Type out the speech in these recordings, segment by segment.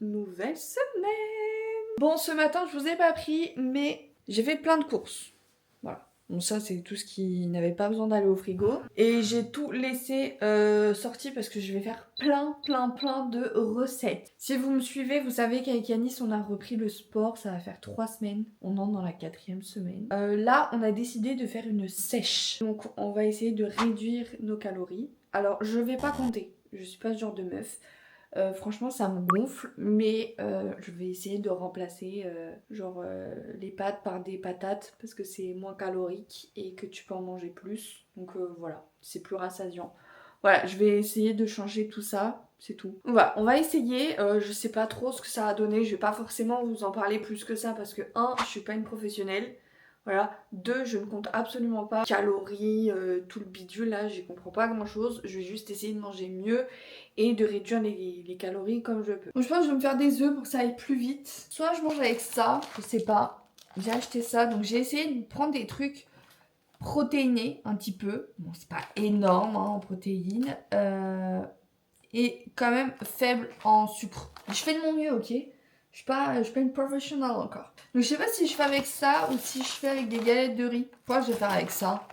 nouvelle semaine. Bon, ce matin, je vous ai pas pris, mais j'ai fait plein de courses. Voilà. Bon, ça, c'est tout ce qui n'avait pas besoin d'aller au frigo. Et j'ai tout laissé sorti parce que je vais faire plein de recettes. Si vous me suivez, vous savez qu'avec Yanis, on a repris le sport. Ça va faire 3 semaines. On entre dans la 4e semaine. Là, on a décidé de faire une sèche. Donc, on va essayer de réduire nos calories. Alors, je vais pas compter. Je suis pas ce genre de meuf. Franchement, ça me gonfle, mais je vais essayer de remplacer les pâtes par des patates parce que c'est moins calorique et que tu peux en manger plus. Donc voilà, c'est plus rassasiant. Voilà, je vais essayer de changer tout ça, c'est tout. Voilà, on va essayer. Je sais pas trop ce que ça va donner. Je vais pas forcément vous en parler plus que ça parce que 1, je suis pas une professionnelle. Voilà. 2, je ne compte absolument pas calories, tout le bidule là, j'y comprends pas grand chose. Je vais juste essayer de manger mieux et de réduire les calories comme je peux. Donc je pense que je vais me faire des œufs pour que ça aille plus vite. Soit je mange avec ça, je sais pas. J'ai acheté ça, donc j'ai essayé de prendre des trucs protéinés un petit peu. Bon, c'est pas énorme hein, en protéines. Et quand même faible en sucre. Je fais de mon mieux, ok? Je suis pas une professionnelle encore. Donc je sais pas si je fais avec ça ou si je fais avec des galettes de riz. Moi je vais faire avec ça.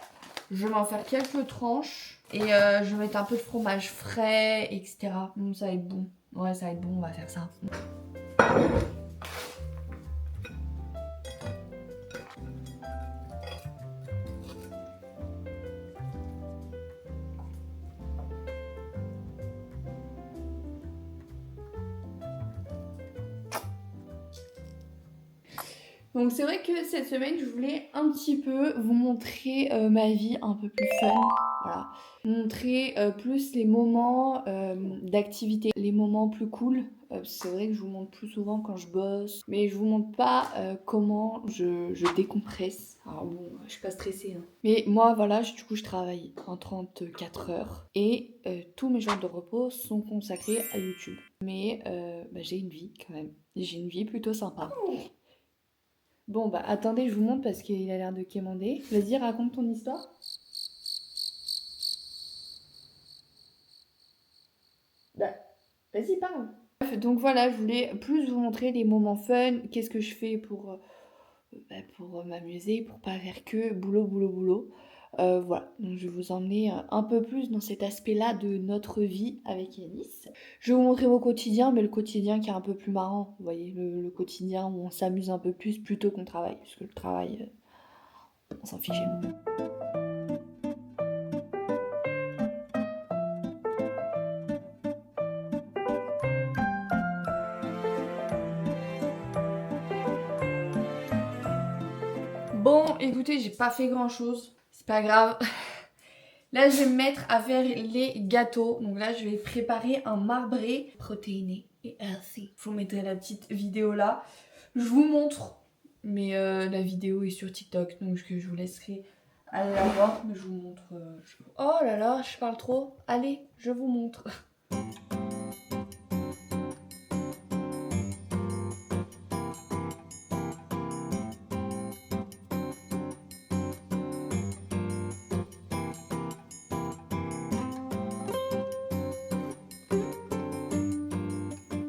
Je vais m'en faire quelques tranches. Et je vais mettre un peu de fromage frais, etc. Ça va être bon. Ouais, ça va être bon, on va faire ça. Donc c'est vrai que cette semaine, je voulais un petit peu vous montrer ma vie un peu plus fun. Voilà. Montrer plus les moments d'activité, les moments plus cool. C'est vrai que je vous montre plus souvent quand je bosse, mais je vous montre pas comment je décompresse. Alors bon, je suis pas stressée. Hein. Mais moi, voilà, du coup, je travaille en 34 heures et tous mes jours de repos sont consacrés à YouTube. Mais j'ai une vie quand même. J'ai une vie plutôt sympa. Bon, bah attendez, je vous montre parce qu'il a l'air de quémander. Vas-y, raconte ton histoire. Bah, vas-y, parle. Bref, donc voilà, je voulais plus vous montrer les moments fun. Qu'est-ce que je fais pour m'amuser, pour pas faire que boulot. Voilà, donc je vais vous emmener un peu plus dans cet aspect-là de notre vie avec Yanis. Je vais vous montrer mon quotidien, mais le quotidien qui est un peu plus marrant. Vous voyez, le quotidien où on s'amuse un peu plus plutôt qu'on travaille. Parce que le travail, on s'en fiche. Bon, écoutez, j'ai pas fait grand chose. C'est pas grave. Là, je vais me mettre à faire les gâteaux. Donc là, je vais préparer un marbré protéiné et healthy. Je vous mettrai la petite vidéo là. Je vous montre. Mais la vidéo est sur TikTok. Donc je vous laisserai aller la voir. Mais je vous montre. Oh là là, je parle trop. Allez, je vous montre.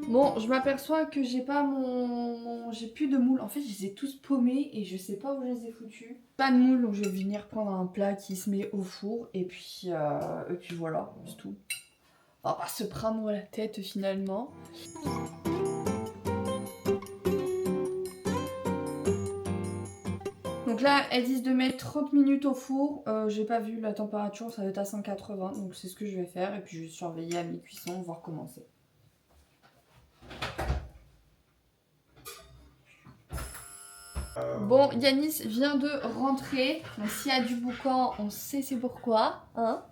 Bon, je m'aperçois que j'ai pas j'ai plus de moules. En fait, je les ai tous paumés et je sais pas où je les ai foutus. Pas de moules, donc je vais venir prendre un plat qui se met au four et puis voilà, c'est tout. On va pas se prendre la tête finalement. Donc là, elles disent de mettre 30 minutes au four. J'ai pas vu la température, ça va être à 180. Donc c'est ce que je vais faire et puis je vais surveiller à mi-cuisson, voir comment c'est. Bon, Yanis vient de rentrer. Donc s'il y a du boucan, on sait c'est pourquoi. Hein.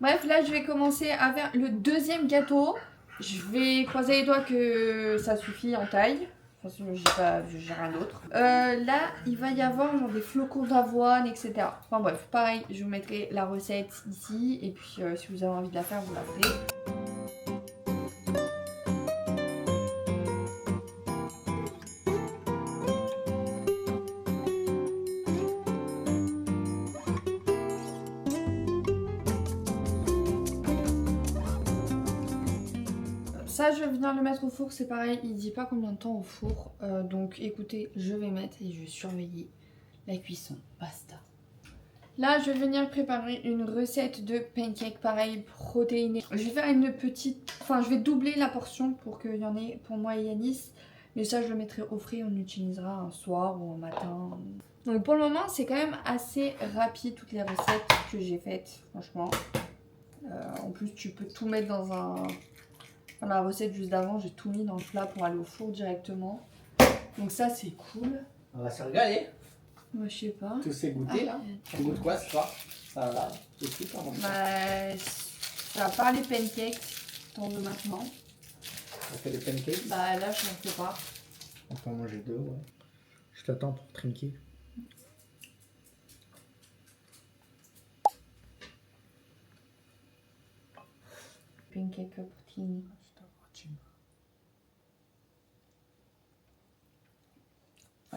Bref, là je vais commencer à faire le deuxième gâteau. Je vais croiser les doigts que ça suffit en taille. De toute façon, j'ai rien d'autre. Là, il va y avoir genre des flocons d'avoine, etc. Enfin bref, pareil, je vous mettrai la recette ici. Et puis si vous avez envie de la faire, vous la ferez. ça je vais venir le mettre au four, c'est pareil, il dit pas combien de temps au four. Donc écoutez, je vais mettre et je vais surveiller la cuisson. Basta. Là, je vais venir préparer une recette de pancake, pareil, protéinée. Je vais faire une petite... Enfin, je vais doubler la portion pour qu'il y en ait pour moi et Yanis. Mais ça, je le mettrai au frais, on l'utilisera un soir ou un matin. Donc pour le moment, c'est quand même assez rapide, toutes les recettes que j'ai faites, franchement. En plus, tu peux tout mettre dans un... Dans la recette juste d'avant, j'ai tout mis dans le plat pour aller au four directement. Donc ça, c'est cool. On va se régaler. Moi, je sais pas. Tous ces goûters là. On goûte quoi ce soir? Ça va, c'est super bon. Bah, ça va pas les pancakes, tant de maintenant. On fait des pancakes. Bah là, je ne sais pas. On peut en manger deux, ouais. Je t'attends pour trinquer. Pancake poutine.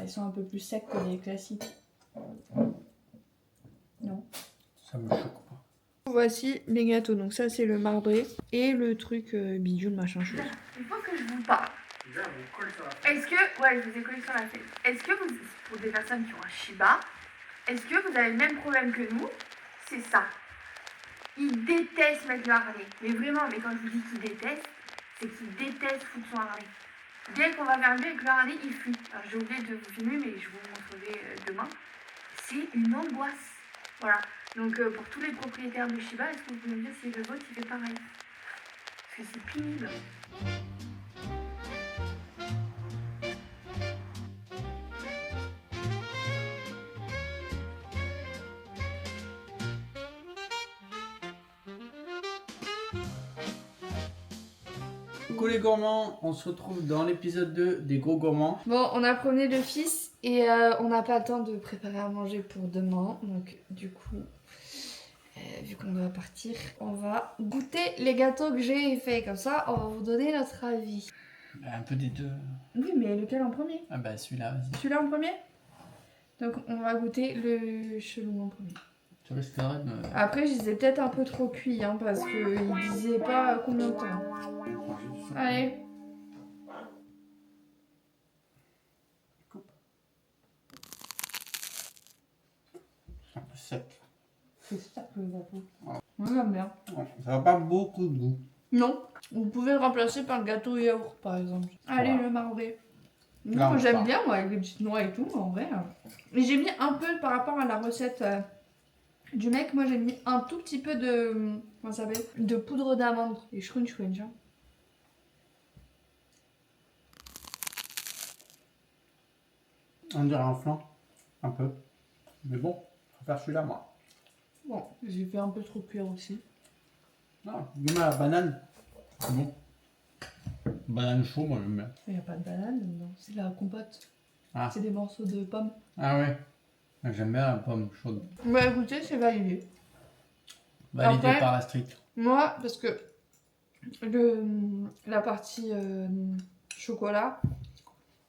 Ils sont un peu plus secs que les classiques. Non. Ça me choque pas. Voici les gâteaux. Donc ça, c'est le marbré et le truc bidule machin chose. Il faut que je vous parle. Est-ce que, ouais, je vous ai collé sur la tête. Est-ce que vous, pour des personnes qui ont un Shiba, est-ce que vous avez le même problème que nous? C'est ça. Ils détestent mettre le harnais. Mais vraiment, mais quand je vous dis qu'ils détestent, c'est qu'ils détestent foutre son harnais. Dès qu'on va vers lui avec le harnais, il fuit. Alors j'ai oublié de vous filmer, mais je vous montrerai demain. C'est une angoisse. Voilà. Donc pour tous les propriétaires de Shiba, est-ce que vous pouvez me dire si le vôtre il fait pareil? Parce que c'est pénible. Coucou les gourmands, on se retrouve dans l'épisode 2 des gros gourmands. Bon, on a promené le fils et on n'a pas le temps de préparer à manger pour demain. Donc du coup, vu qu'on doit partir, on va goûter les gâteaux que j'ai fait. Comme ça, on va vous donner notre avis. Un peu des deux. Oui, mais lequel en premier? Ah bah celui-là, vas-y. Celui-là en premier? Donc on va goûter le chelou en premier. Tu risquerais de me... Après, je les ai peut-être un peu trop cuits, hein, parce qu'ils disaient pas combien de temps. Allez. Un peu sec. C'est ça que le gâteau. Moi j'aime bien. Ça n'a pas beaucoup de goût. Non, vous pouvez le remplacer par le gâteau yaourt par exemple. Allez, Voilà. le marbré. Là, Non, on j'aime part. bien moi avec les petites noix et tout en vrai. Mais j'ai mis un peu par rapport à la recette du mec, moi j'ai mis un tout petit peu de. Comment ça s'appelle? De poudre d'amande. Et crunch. Hein. On dirait un flan. Un peu. Mais bon, faut faire celui-là moi. Bon, j'ai fait un peu trop cuire aussi. Non, dis-moi la banane. C'est bon. Banane chaud, moi j'aime bien. Il n'y a pas de banane dedans, c'est de la compote. Ah. C'est des morceaux de pommes. Ah ouais. J'aime bien la pomme chaude. Bah écoutez, c'est validé. Validé Après- par la street. Moi, parce que la partie chocolat,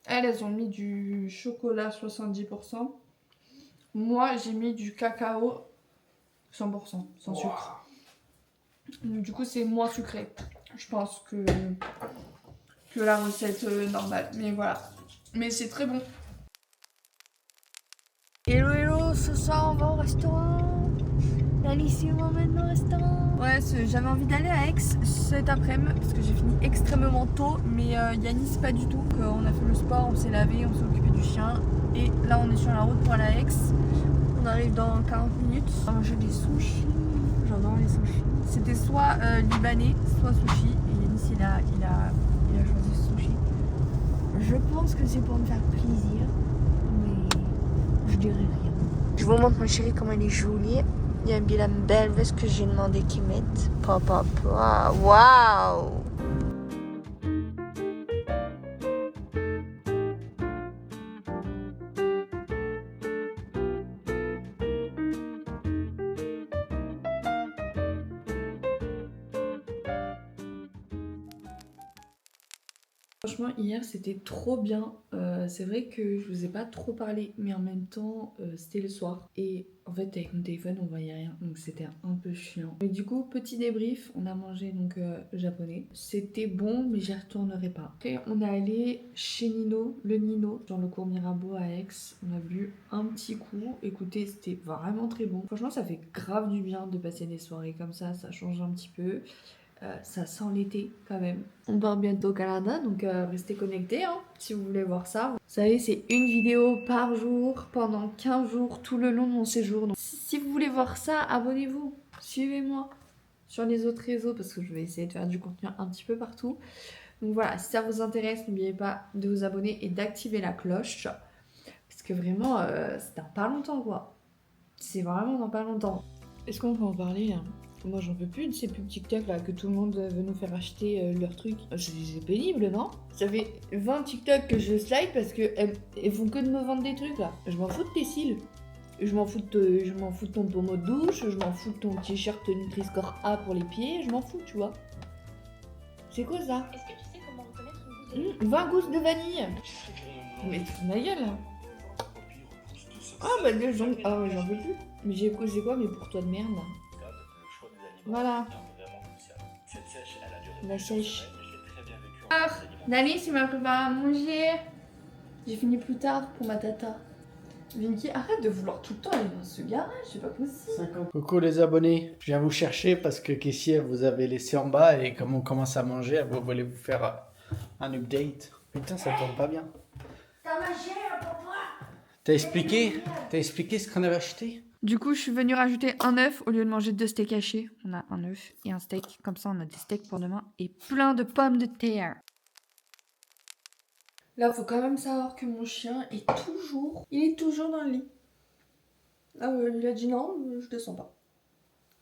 elles ont mis du chocolat 70%. Moi, j'ai mis du cacao 100%, sans sucre. Du coup, c'est moins sucré, je pense, que la recette normale. Mais voilà. Mais c'est très bon. Hello, ce soir, on va au restaurant. Alice m'emmène au restaurant. Ouais, j'avais envie d'aller à Aix cet après-midi parce que j'ai fini extrêmement tôt, mais Yanis pas du tout. Donc, on a fait le sport, on s'est lavé, on s'est occupé du chien et là on est sur la route pour aller à Aix. On arrive dans 40 minutes. On va manger des sushis. J'adore les sushis. C'était soit libanais, soit sushi et Yanis il a choisi sushi. Je pense que c'est pour me faire plaisir, mais je dirais rien. Je vous montre ma chérie comment elle est jolie. Il y a une belle veste que j'ai demandé qu'ils mettent. Papa, waouh! Franchement, hier c'était trop bien. C'est vrai que je vous ai pas trop parlé, mais en même temps, c'était le soir. Et en fait, avec mon téléphone, on voyait rien, donc c'était un peu chiant. Mais du coup, petit débrief, on a mangé donc japonais. C'était bon, mais j'y retournerai pas. Après, on est allé chez Nino, le Nino, dans le cours Mirabeau à Aix. On a bu un petit coup. Écoutez, c'était vraiment très bon. Franchement, ça fait grave du bien de passer des soirées comme ça change un petit peu. Ça sent l'été quand même. On part bientôt au Canada, donc restez connectés hein, si vous voulez voir ça. Vous savez, c'est une vidéo par jour pendant 15 jours tout le long de mon séjour. Donc, si vous voulez voir ça, abonnez-vous. Suivez-moi sur les autres réseaux parce que je vais essayer de faire du contenu un petit peu partout. Donc voilà, si ça vous intéresse, n'oubliez pas de vous abonner et d'activer la cloche. Parce que vraiment, c'est dans pas longtemps quoi. C'est vraiment dans pas longtemps. Est-ce qu'on peut en parler hein? Moi j'en peux plus de ces pubs TikTok là que tout le monde veut nous faire acheter leurs trucs. C'est pénible non? Ça fait 20 TikTok que je slide parce que elles font que de me vendre des trucs là. Je m'en fous de tes cils. Je m'en fous de ton pommeau de douche, je m'en fous de ton t-shirt Nutri-Score A pour les pieds, je m'en fous tu vois. C'est quoi ça? Est-ce que tu sais comment reconnaître une gousse de 20 gousses de vanille. Mais tu fous ma gueule là. Ah bah j'en veux plus. Mais j'ai quoi mais pour toi de merde là. Voilà. La sèche. Nalis, il m'a préparé à manger. J'ai fini plus tard pour ma tata. Vinky, arrête de vouloir tout le temps aller dans ce garage, c'est pas possible. Coucou les abonnés, je viens vous chercher parce que Kessie elle vous avez laissé en bas et comme on commence à manger, elle voulait vous faire un update. Putain, ça tourne pas bien. T'as mangé, papa? T'as expliqué ce qu'on avait acheté? Du coup, je suis venue rajouter un œuf au lieu de manger 2 steaks hachés. On a un œuf et un steak. Comme ça, on a des steaks pour demain et plein de pommes de terre. Là, faut quand même savoir que mon chien est toujours dans le lit. Ah ouais, il a dit non, je descends pas.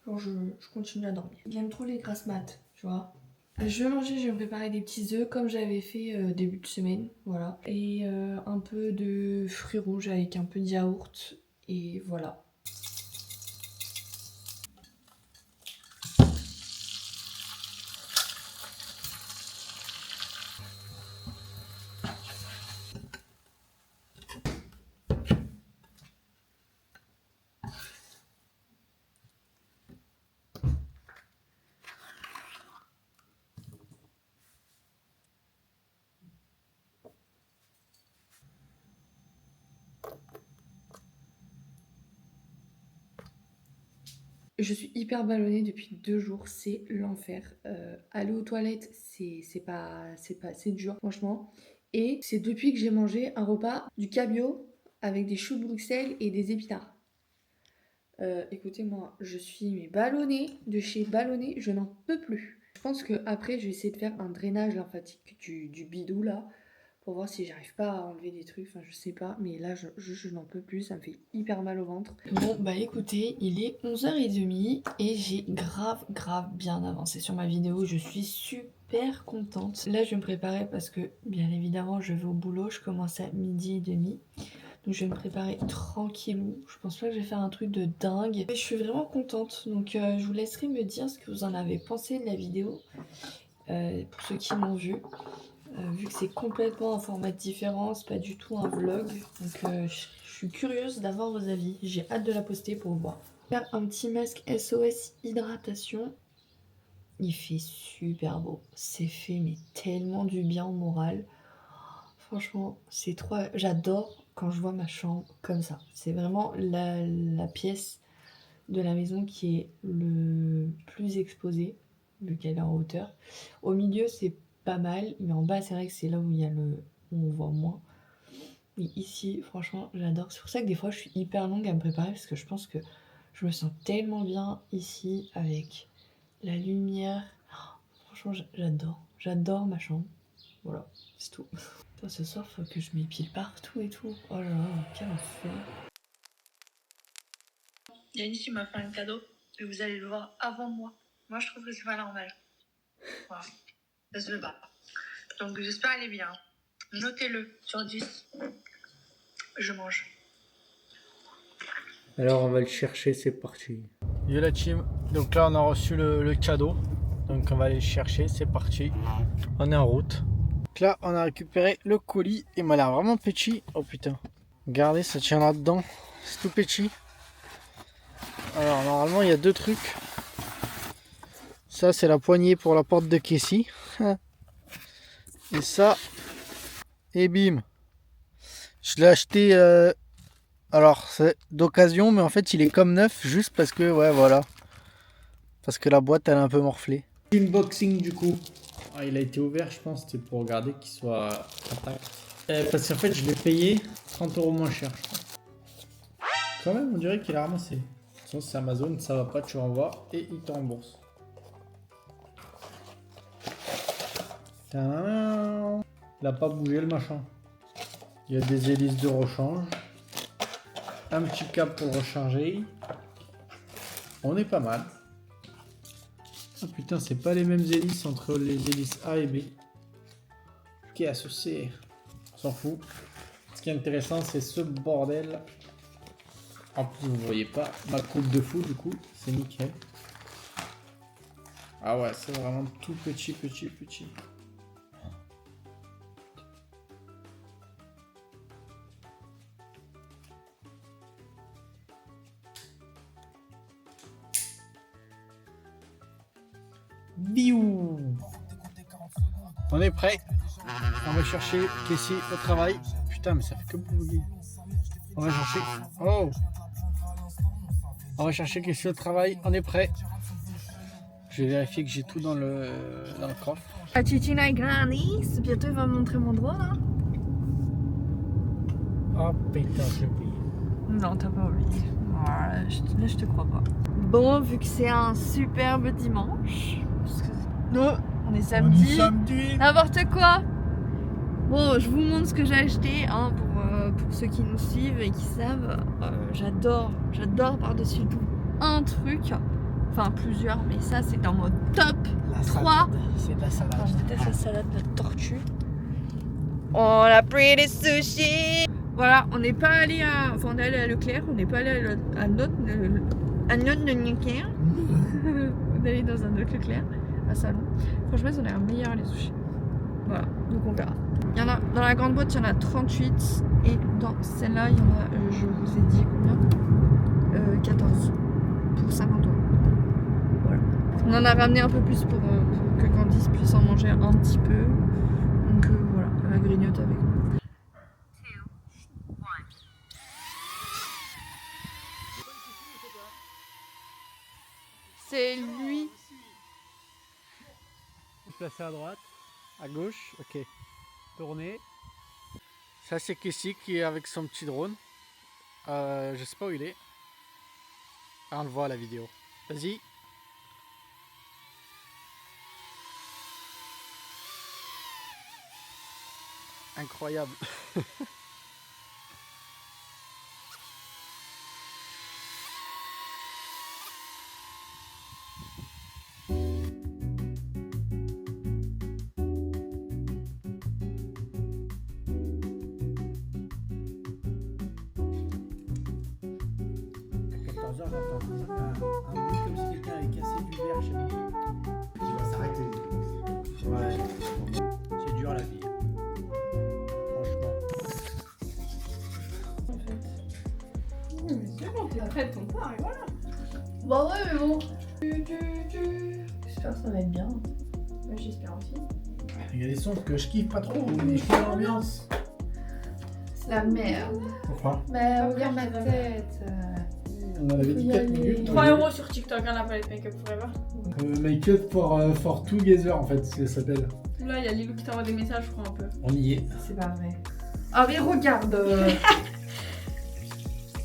Genre, je continue à dormir. Il aime trop les grasses mat, tu vois. Je vais manger, je vais me préparer des petits œufs comme j'avais fait début de semaine, voilà. Et un peu de fruits rouges avec un peu de yaourt. Et voilà. Je suis hyper ballonnée depuis 2 jours, c'est l'enfer. Aller aux toilettes, c'est dur, franchement. Et c'est depuis que j'ai mangé un repas du cabillaud avec des choux de Bruxelles et des épinards. Écoutez-moi, je suis ballonnée, de chez ballonnée, je n'en peux plus. Je pense qu'après, je vais essayer de faire un drainage lymphatique du bidou là, pour voir si j'arrive pas à enlever des trucs, enfin je sais pas, mais là je n'en peux plus, ça me fait hyper mal au ventre. Bon bah écoutez, il est 11h30 et j'ai grave bien avancé sur ma vidéo, je suis super contente. Là je vais me préparer parce que bien évidemment je vais au boulot, je commence à 12h30. Donc je vais me préparer tranquillou, je pense pas que je vais faire un truc de dingue. Mais je suis vraiment contente, donc je vous laisserai me dire ce que vous en avez pensé de la vidéo, pour ceux qui l'ont vue. Vu que c'est complètement un format différent, c'est pas du tout un vlog, donc je suis curieuse d'avoir vos avis, j'ai hâte de la poster pour voir. Faire un petit masque SOS hydratation, il fait super beau, c'est fait mais tellement du bien au moral, franchement c'est trop, j'adore quand je vois ma chambre comme ça, c'est vraiment la pièce de la maison qui est le plus exposée, vu qu'elle est en hauteur. Au milieu c'est pas mal, mais en bas c'est vrai que c'est là où il y a où on voit moins. Mais ici franchement j'adore, c'est pour ça que des fois je suis hyper longue à me préparer parce que je pense que je me sens tellement bien ici avec la lumière. Oh, franchement j'adore ma chambre, voilà c'est tout. Ce soir faut que je m'épile partout et tout, oh là là quel enfer. Yanis il m'a fait un cadeau et vous allez le voir avant moi. Moi je trouve que c'est pas normal, voilà. Ça se veut pas. Donc j'espère aller bien. Notez-le sur 10. Je mange. Alors on va le chercher, c'est parti. Yo la team, donc là on a reçu le cadeau. Donc on va aller le chercher, c'est parti. On est en route. Donc Donc là, on a récupéré le colis. Il m'a l'air vraiment petit. Oh putain. Regardez, ça tient là-dedans. C'est tout petit. Alors, normalement, il y a 2 trucs. Ça, c'est la poignée pour la porte de Casey. Et ça. Et bim. Je l'ai acheté... Alors, c'est d'occasion, mais en fait, il est comme neuf. Juste parce que, ouais, voilà. Parce que la boîte, elle est un peu morflée. Unboxing, du coup. Ah, il a été ouvert, je pense, c'était pour regarder qu'il soit intact. Parce qu'en fait, je l'ai payé 30 € moins cher, je crois. Quand même, on dirait qu'il a ramassé. De toute façon, c'est Amazon, ça va pas, tu renvoies et il te rembourse. Tadam. Il a pas bougé le machin. Il y a des hélices de rechange. Un petit câble pour le recharger. On est pas mal. Ah putain, c'est pas les mêmes hélices entre les hélices A et B. Qu'est-ce que c'est? On s'en fout. Ce qui est intéressant, c'est ce bordel. En plus, vous voyez pas ma coupe de fou, du coup, c'est nickel. Ah ouais, c'est vraiment tout petit. Biou. On est prêt. On va chercher Casey au travail. Putain, mais ça fait que bouger. On va chercher. Oh. On va chercher Casey au travail. On est prêt. Je vais vérifier que j'ai tout dans le coffre. La Titina et Granny, bientôt il va me montrer mon doigt là. Oh putain, je l'ai oublié. Non, t'as pas oublié. Voilà, là, je te crois pas. Bon, vu que c'est un superbe dimanche, parce que nous, on est samedi. N'importe quoi. Bon, je vous montre ce que j'ai acheté hein, pour ceux qui nous suivent et qui savent. J'adore par-dessus tout un truc. Enfin, plusieurs, mais ça, c'est dans mon top 3. C'est de la salade. Je déteste la salade de tortue. Oh, la pretty sushi. Voilà, on n'est pas allé à... Enfin, on est allé à Leclerc, on n'est pas allé à notre Leclerc. On est allé dans un autre Leclerc, à Salon. Franchement, ils ont l'air meilleurs les sushis. Voilà, donc on verra. Il y en a, dans la grande boîte, il y en a 38. Et dans celle-là, il y en a, je vous ai dit combien 14. Pour 50 €. Voilà. On en a ramené un peu plus pour que Candice puisse en manger un petit peu. Donc voilà, elle va grignoter avec nous. C'est lui. Placé à droite, à gauche, ok. Tourner. Ça c'est Casey qui est avec son petit drone. Je sais pas où il est. Ah, on le voit à la vidéo. Vas-y. Incroyable. Un bruit comme si quelqu'un avait cassé du verre chez nous. Tu vas s'arrêter. Ouais, c'est dur la vie. Franchement. Oui, mais c'est bon, t'es prête, on part et voilà. Bah ouais, mais bon. J'espère que ça va être bien. Moi, j'espère aussi. Il y a des sons que je kiffe pas trop, mais je kiffe l'ambiance. C'est la merde. Pourquoi? Mais regarde ma tête. On en avait dit 4 minutes. 3 € sur TikTok, hein, la palette Make-up Forever. Make-up for together en fait, ça s'appelle. Là, il y a Lilou qui t'envoie des messages, je crois, un peu. On y est. C'est pas vrai. Ah mais regarde.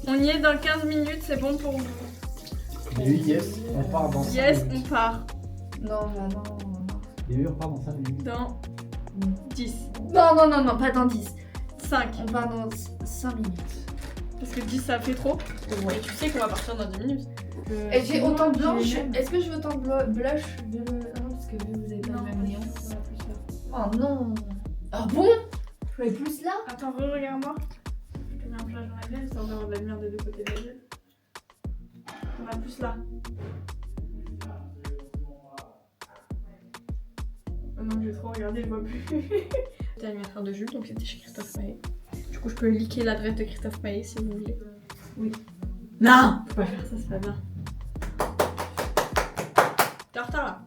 On y est dans 15 minutes, c'est bon pour vous. Oui, yes, on part dans 5 Yes, minutes. on part. Non, bah non. Oui, on part dans 5 minutes. Dans 10. Non, pas dans 10. 5. On part dans 5 minutes. Parce que 10 ça fait trop. Ouais. Et tu sais qu'on va partir dans 10 minutes. Et j'ai autant de blanche. j'ai les mêmes. Est-ce que je veux autant de blush non, parce que vous avez pas le même néon. Oh non. Ah bon? Je vais plus là? Attends, regarde-moi. Je te mets un flash dans la gueule, ça va avoir de la lumière des deux côtés de la gueule. On va plus là. Oh non, j'ai trop regardé, je vois plus. c'était l'anniversaire de Jules, donc c'était chez Christophe Maé. Du coup, je peux liker l'adresse de Christophe Maé si vous voulez. Oui. Non, faut pas faire ça, c'est pas bien. T'es en retard là.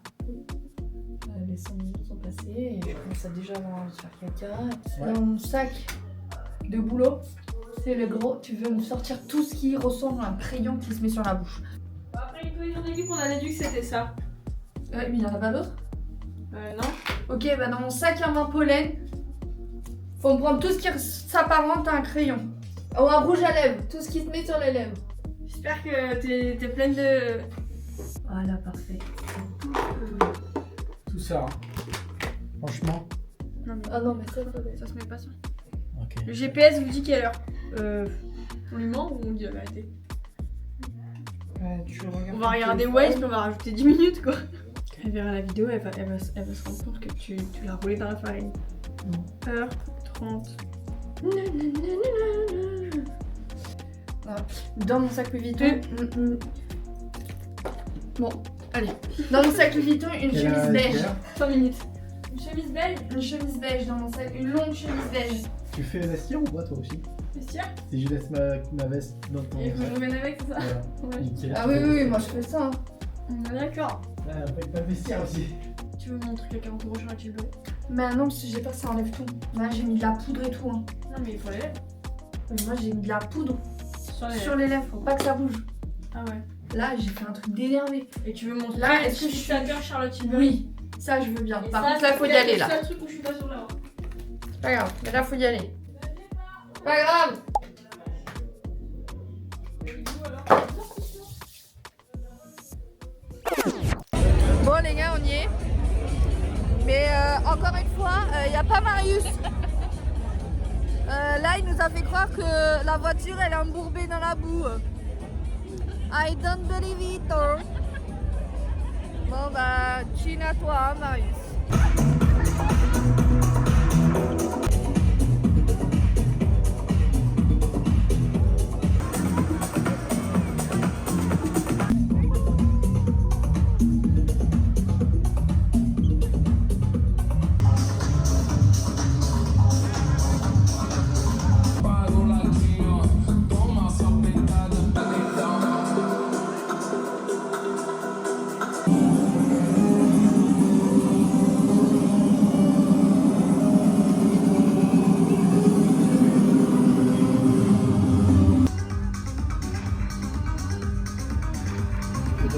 Les 5 minutes sont passées et je commence à déjà avoir envie de faire caca. Ouais. Dans mon sac de boulot, c'est le gros. Tu veux me sortir tout ce qui ressemble à un crayon qui se met sur la bouche. Après une collision d'équipe, on a déduit que c'était ça. Ouais, mais il y en a pas d'autres. Non. Ok, bah dans mon sac à main pollen, faut me prendre tout ce qui s'apparente à un crayon. Ou un rouge à lèvres, tout ce qui se met sur les lèvres. J'espère que t'es pleine de. Voilà, parfait. Tout ça, hein. Franchement. Non, mais Ah non, mais ça va. ça se met pas ça. Ok. Le GPS vous dit quelle heure On lui ment ou on dit la vérité? Tu regardes On va ton regarder téléphone. Waze, puis on va rajouter 10 minutes quoi. Quand elle verra la vidéo, elle va se rendre compte que tu l'as roulé dans la farine. Non. Heure 30. Dans mon sac Louis Vuitton. Bon, allez. Dans mon sac Louis Vuitton, une chemise beige. 5 minutes. Une chemise beige. Une chemise beige dans mon sac. Une longue chemise beige. Tu fais vestiaire ou pas toi aussi? Vestiaire? Si je laisse ma veste dans ton Et que je sac. revienne avec, c'est ça? Voilà. Ouais. Nickel. Ah oui, oui, oui, moi je fais ça. Hein. On est d'accord. Ah, pas de vestiaire aussi. Tu veux mon truc à 40 € sur la tube? Mais non, parce que j'ai peur que ça enlève tout. Là, j'ai mis de la poudre et tout. Hein. Non, mais il faut les lèvres. Mais moi, j'ai mis de la poudre Sur les sur les lèvres. Faut pas que ça bouge. Ah ouais. Là, j'ai fait un truc d'énervé. Et tu veux mon truc? Là, est-ce que je suis d'accord, Charlotte Tilbury? Oui, ça je veux bien. Et Par ça, contre, là, c'est faut y peut-être aller, là. le seul truc où je suis pas sûre là. C'est pas grave, mais là, faut y aller. Pas grave. Bon, les gars, on y est. Mais encore une fois, il n'y a pas Marius. Là, il nous a fait croire que la voiture, elle est embourbée dans la boue. I don't believe it. Oh. Bon, bah, chin à toi, hein, Marius.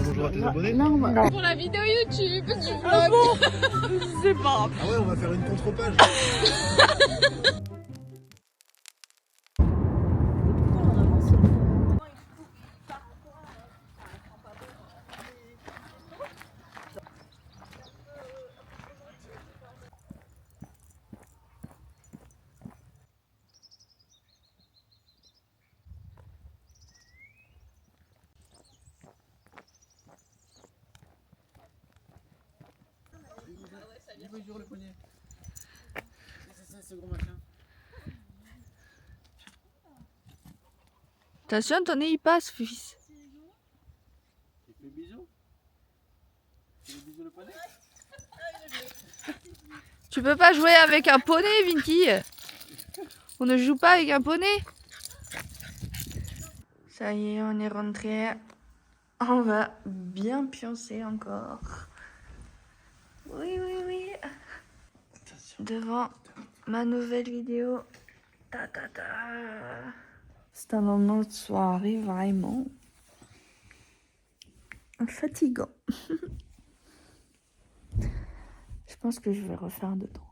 Bonjour à tes abonnés. Pour la vidéo YouTube du vlog. Je sais pas. Ah ouais, on va faire une contre-page. Mesure le poignet. C'est ça, ce gros machin. Attention, ton nez il passe, fils. Tu fais bisous? Tu fais bisous le poney? Tu peux pas jouer avec un poney, Vinky. On ne joue pas avec un poney. Ça y est, on est rentré. On va bien pioncer encore. Oui, oui, oui. Devant ma nouvelle vidéo. Ta, ta, ta. C'est un moment de soirée vraiment fatigant. Je pense que je vais refaire dedans.